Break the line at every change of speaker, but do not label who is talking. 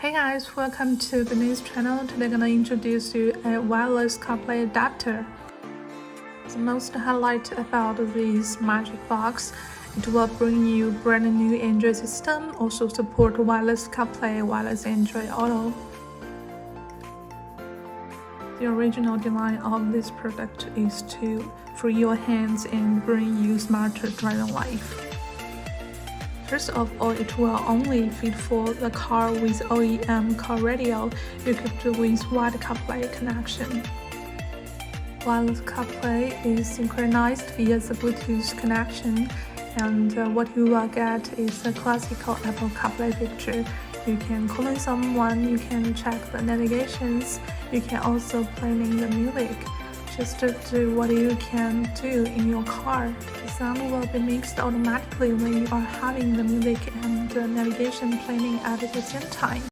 Hey guys, welcome to Binize channel. Today I'm gonna introduce you a wireless CarPlay adapter. The most highlight about this magic box, it will bring you brand new Android system, also support wireless CarPlay, wireless Android Auto. The original design of this product is to free your hands and bring you smarter driving life. First of all, it will only fit for the car with OEM car radio equipped with Wired CarPlay connection. Wireless CarPlay is synchronized via the Bluetooth connection, and what you will get is a classical Apple CarPlay feature. You can call in someone, you can check the navigations, you can also play the music. Just to do what you can do in your car. The sound will be mixed automatically when you are having the music and the navigation playing at the same time.